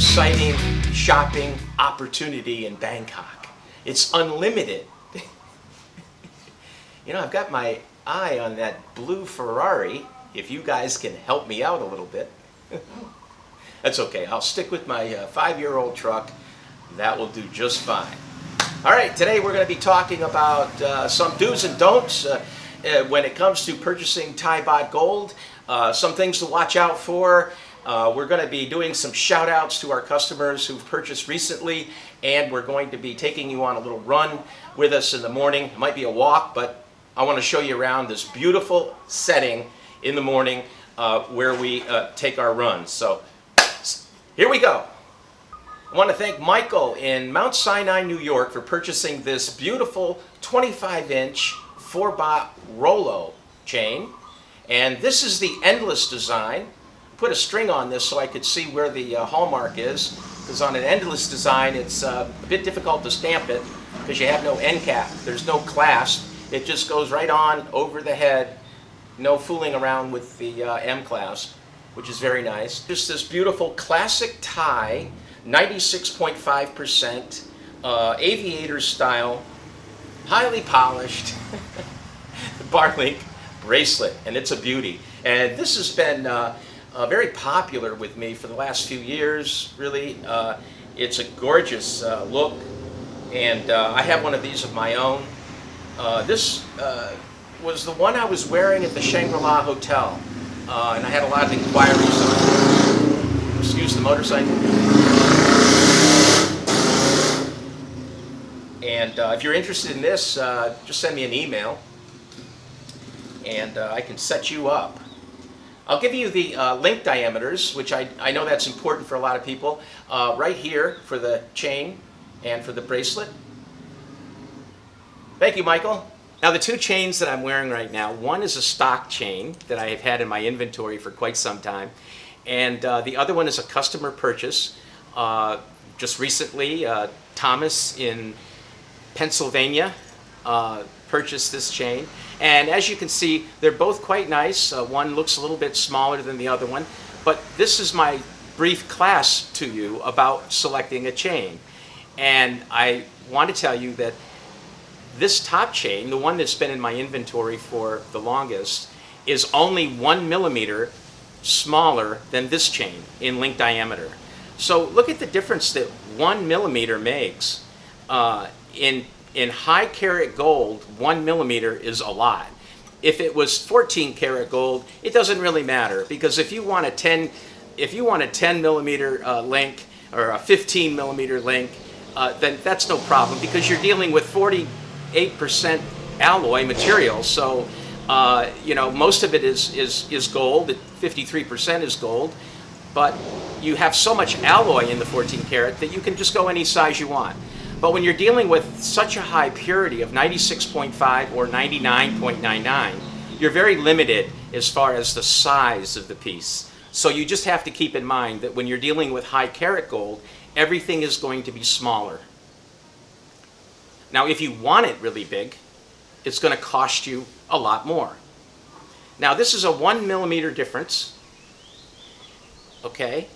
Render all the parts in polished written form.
exciting shopping opportunity in Bangkok. It's unlimited. You know, I've got my eye on that blue Ferrari. If you guys can help me out a little bit. That's okay. I'll stick with my 5-year-old truck. That will do just fine. All right, today we're going to be talking about some do's and don'ts when it comes to purchasing Thai Baht gold. Some things to watch out for. We're going to be doing some shout outs to our customers who've purchased recently, and we're going to be taking you on a little run with us in the morning. It might be a walk, but I want to show you around this beautiful setting in the morning where we take our runs. So here we go. I want to thank Michael in Mount Sinai, New York for purchasing this beautiful 25-inch 4 baht Rolo chain. And this is the endless design. Put a string on this so I could see where the hallmark is, because on an endless design it's a bit difficult to stamp it because you have no end cap. There's no clasp. It just goes right on over the head. No fooling around with the M clasp, which is very nice. Just this beautiful classic Thai, 96.5% aviator style, highly polished bar link bracelet, and it's a beauty. And this has been very popular with me for the last few years, really. It's a gorgeous look, and I have one of these of my own. This was the one I was wearing at the Shangri-La Hotel, and I had a lot of inquiries on it. Excuse the motorcycle. And if you're interested in this, just send me an email, and I can set you up. I'll give you the link diameters, which I know that's important for a lot of people, right here for the chain and for the bracelet. Thank you, Michael. Now, the two chains that I'm wearing right now, one is a stock chain that I have had in my inventory for quite some time, and the other one is a customer purchase. Just recently, Thomas in Pennsylvania purchased this chain, and as you can see, they're both quite nice. One looks a little bit smaller than the other one, but this is my brief class to you about selecting a chain. And I want to tell you that this top chain, the one that's been in my inventory for the longest, is only 1 millimeter smaller than this chain in link diameter. So look at the difference that 1 millimeter makes. In high carat gold, 1 millimeter is a lot. If it was 14 karat gold, it doesn't really matter, because if you want a 10 millimeter link or a 15 millimeter link, then that's no problem, because you're dealing with 48% alloy material. So you know, most of it is gold. 53% is gold, but you have so much alloy in the 14 karat that you can just go any size you want. But when you're dealing with such a high purity of 96.5 or 99.99, you're very limited as far as the size of the piece. So you just have to keep in mind that when you're dealing with high carat gold, everything is going to be smaller. Now, if you want it really big, it's going to cost you a lot more. Now, this is a 1 millimeter difference, okay?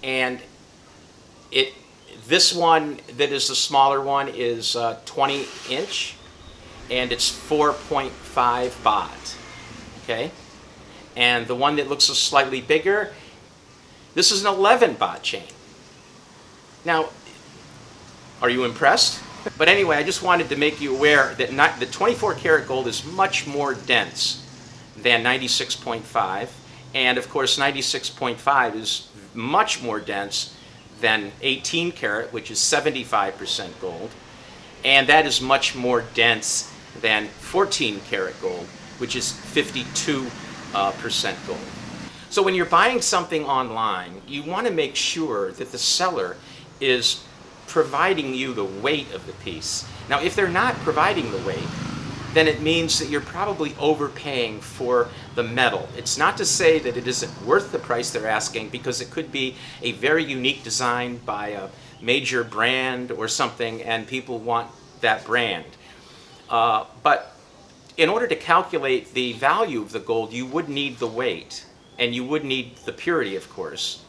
And this one that is the smaller one is 20 inch, and it's 4.5 baht, okay? And the one that looks slightly bigger, this is an 11 baht chain. Now, are you impressed? But anyway, I just wanted to make you aware that the 24 karat gold is much more dense than 96.5, and of course 96.5 is much more dense than 18 karat, which is 75% gold, and that is much more dense than 14 karat gold, which is 52% gold. So when you're buying something online, you want to make sure that the seller is providing you the weight of the piece. Now, if they're not providing the weight, then it means that you're probably overpaying for the metal. It's not to say that it isn't worth the price they're asking, because it could be a very unique design by a major brand or something, and people want that brand. But in order to calculate the value of the gold, you would need the weight, and you would need the purity, of course.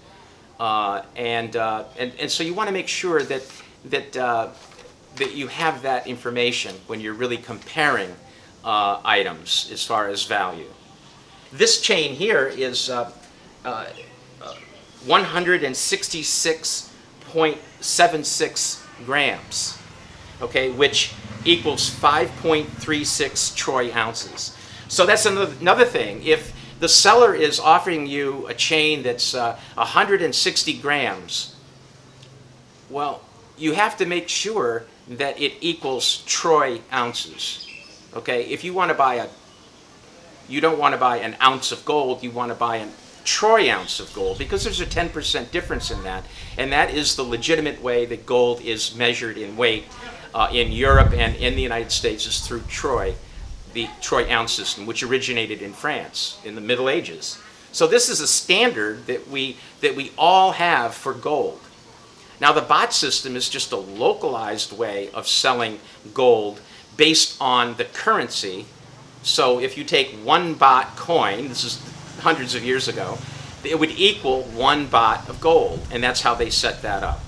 And so you want to make sure that you have that information when you're really comparing items as far as value. This chain here is 166.76 grams, okay, which equals 5.36 troy ounces. So that's another thing. If the seller is offering you a chain that's 160 grams, well, you have to make sure that it equals troy ounces. Okay, if you want to buy you don't want to buy an ounce of gold, you want to buy a troy ounce of gold, because there's a 10% difference in that, and that is the legitimate way that gold is measured in weight in Europe and in the United States, is through troy, the troy ounce system, which originated in France in the Middle Ages. So this is a standard that we all have for gold. Now the Baht system is just a localized way of selling gold based on the currency. So if you take 1 Baht coin, this is hundreds of years ago, it would equal 1 Baht of gold, and that's how they set that up.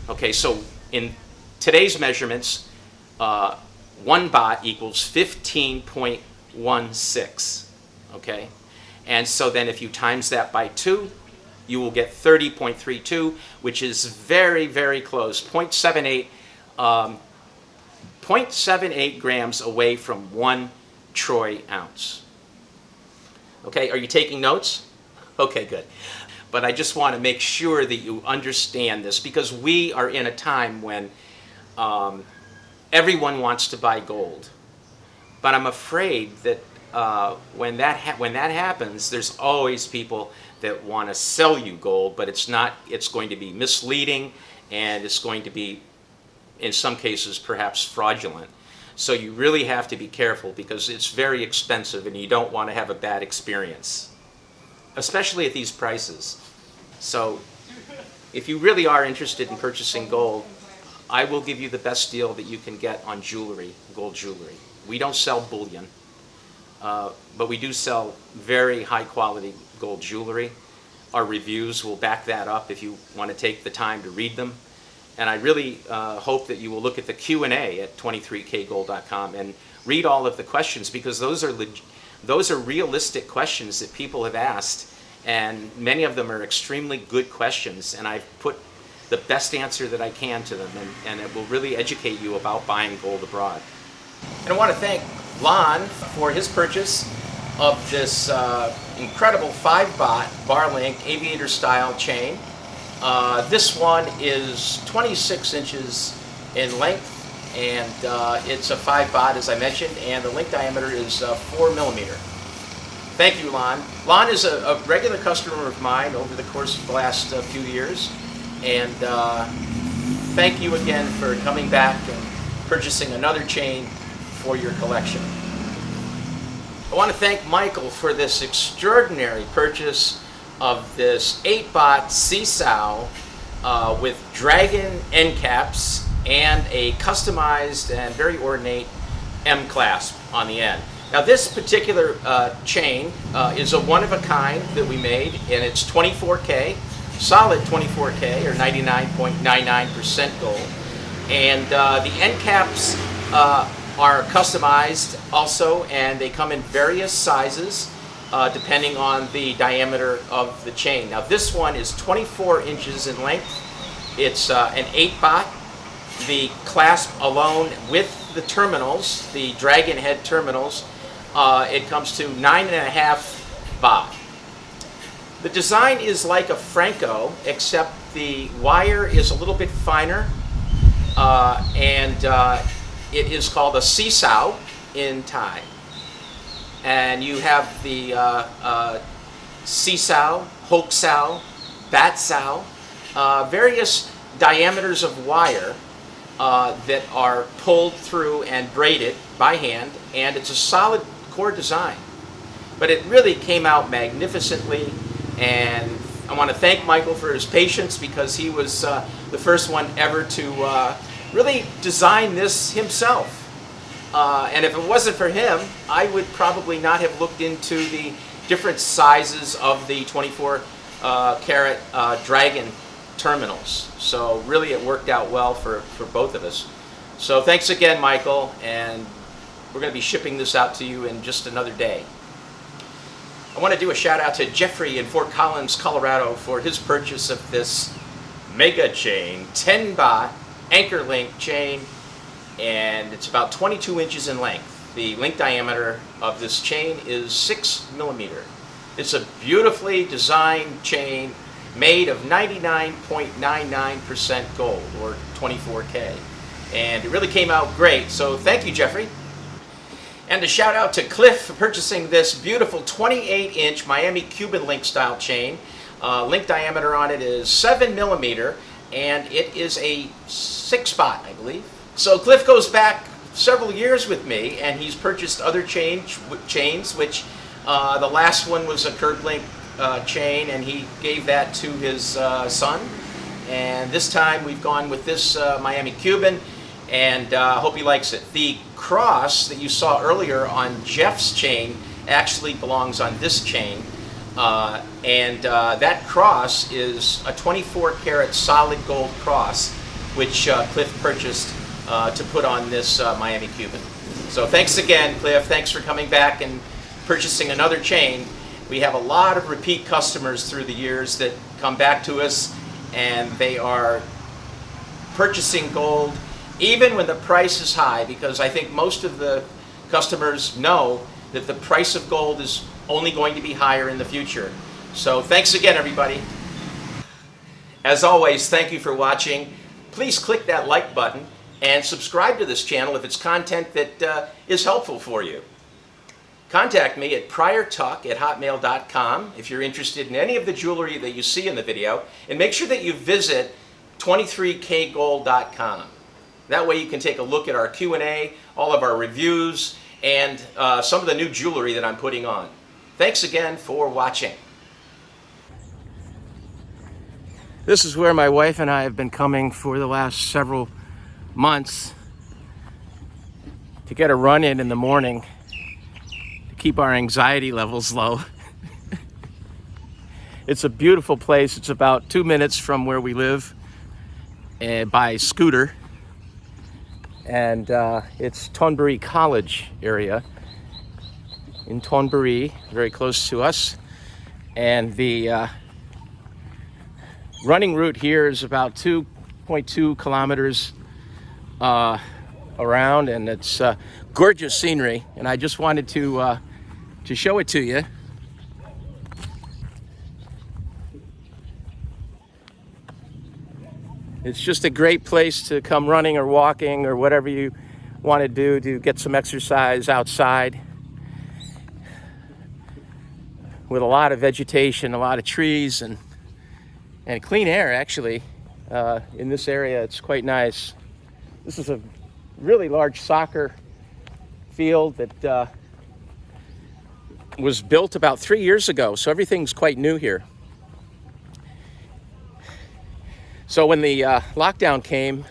Okay, so in today's measurements, 1 Baht equals 15.16, okay? And so then if you times that by 2, you will get 30.32, which is very, very close, 0.78 grams away from 1 troy ounce. Okay, are you taking notes? Okay, good. But I just want to make sure that you understand this, because we are in a time when everyone wants to buy gold. But I'm afraid that when that happens, there's always people that want to sell you gold, but it's going to be misleading, and it's going to be, in some cases, perhaps fraudulent. So you really have to be careful, because it's very expensive and you don't want to have a bad experience, especially at these prices. So if you really are interested in purchasing gold, I will give you the best deal that you can get on jewelry, gold jewelry. We don't sell bullion, but we do sell very high quality gold jewelry. Our reviews will back that up if you want to take the time to read them. And I really hope that you will look at the Q&A at 23kgold.com and read all of the questions, because those are realistic questions that people have asked, and many of them are extremely good questions, and I've put the best answer that I can to them, and it will really educate you about buying gold abroad. And I want to thank Lon for his purchase of this incredible 5 Baht bar link aviator style chain. This one is 26 inches in length, and it's a 5 Baht, as I mentioned, and the link diameter is 4 millimeter. Thank you, Lon. Lon is a regular customer of mine over the course of the last few years, and thank you again for coming back and purchasing another chain for your collection. I want to thank Michael for this extraordinary purchase of this 8 Baht seesaw with dragon end caps and a customized and very ornate M clasp on the end. Now this particular chain is a one-of-a-kind that we made, and it's 24K, solid 24K, or 99.99% gold. And the end caps are customized also, and they come in various sizes depending on the diameter of the chain. Now this one is 24 inches in length. It's an 8 Baht. The clasp alone with the terminals, the dragon head terminals, it comes to 9.5 Baht. The design is like a Franco, except the wire is a little bit finer, and it is called a seesaw in Thai. And you have the seesaw, hoksao, batsao, various diameters of wire that are pulled through and braided by hand, and it's a solid core design. But it really came out magnificently, and I want to thank Michael for his patience, because he was the first one ever to really design this himself. And if it wasn't for him, I would probably not have looked into the different sizes of the 24 carat dragon terminals. So really it worked out well for both of us. So thanks again, Michael, and we're going to be shipping this out to you in just another day. I want to do a shout out to Jeffrey in Fort Collins, Colorado for his purchase of this mega chain, 10 baht anchor link chain, and it's about 22 inches in length. The link diameter of this chain is 6 millimeter. It's a beautifully designed chain made of 99.99% gold, or 24K. And it really came out great, so thank you, Jeffrey. And a shout out to Cliff for purchasing this beautiful 28-inch Miami Cuban link style chain. Link diameter on it is 7 millimeter, and it is a 6 baht, I believe. So Cliff goes back several years with me, and he's purchased other chains, which the last one was a curved link chain, and he gave that to his son. And this time we've gone with this Miami Cuban, and I hope he likes it. The cross that you saw earlier on Jeff's chain actually belongs on this chain, and that cross is a 24 karat solid gold cross, which Cliff purchased to put on this Miami Cuban. So thanks again, Cliff. Thanks for coming back and purchasing another chain. We have a lot of repeat customers through the years that come back to us, and they are purchasing gold even when the price is high, because I think most of the customers know that the price of gold is only going to be higher in the future. So thanks again, everybody. As always, thank you for watching. Please click that like button and subscribe to this channel if it's content that is helpful for you. Contact me at priortalk@hotmail.com if you're interested in any of the jewelry that you see in the video, and make sure that you visit 23kgold.com. That way you can take a look at our Q&A, all of our reviews, and some of the new jewelry that I'm putting on. Thanks again for watching. This is where my wife and I have been coming for the last several months to get a run in the morning to keep our anxiety levels low. It's a beautiful place. It's about 2 minutes from where we live by scooter. And it's Thonburi College area in Thonburi, very close to us. And the running route here is about 2.2 kilometers around, and it's gorgeous scenery. And I just wanted to show it to you. It's just a great place to come running or walking or whatever you want to do to get some exercise outside, with a lot of vegetation, a lot of trees, and clean air, actually. In this area, it's quite nice. This is a really large soccer field that was built about 3 years ago, so everything's quite new here. So when the lockdown came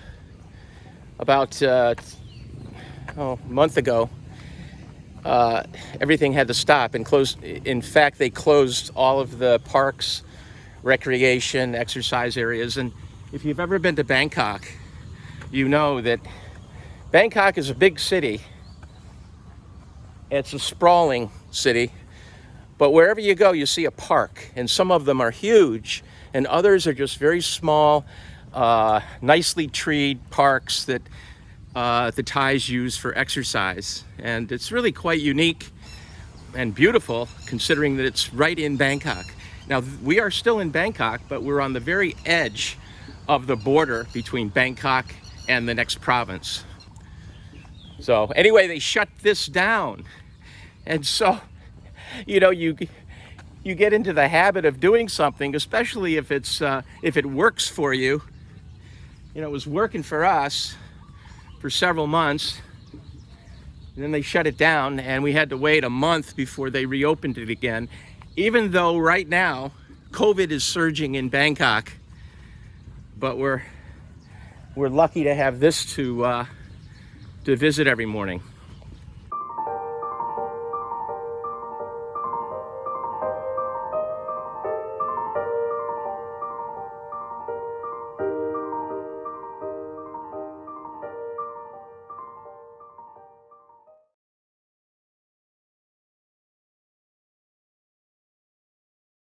about a month ago, everything had to stop and close. In fact, they closed all of the parks, recreation, exercise areas. And if you've ever been to Bangkok, you know that Bangkok is a big city. It's a sprawling city, but wherever you go, you see a park, and some of them are huge, and others are just very small, nicely treed parks that the Thais use for exercise. And it's really quite unique and beautiful, considering that it's right in Bangkok. Now, we are still in Bangkok, but we're on the very edge of the border between Bangkok and the next province. So anyway, they shut this down. And so, you know, you get into the habit of doing something, especially if it works for you. You know, it was working for us for several months, and then they shut it down, and we had to wait a month before they reopened it again. Even though right now COVID is surging in Bangkok, but we're lucky to have this to visit every morning.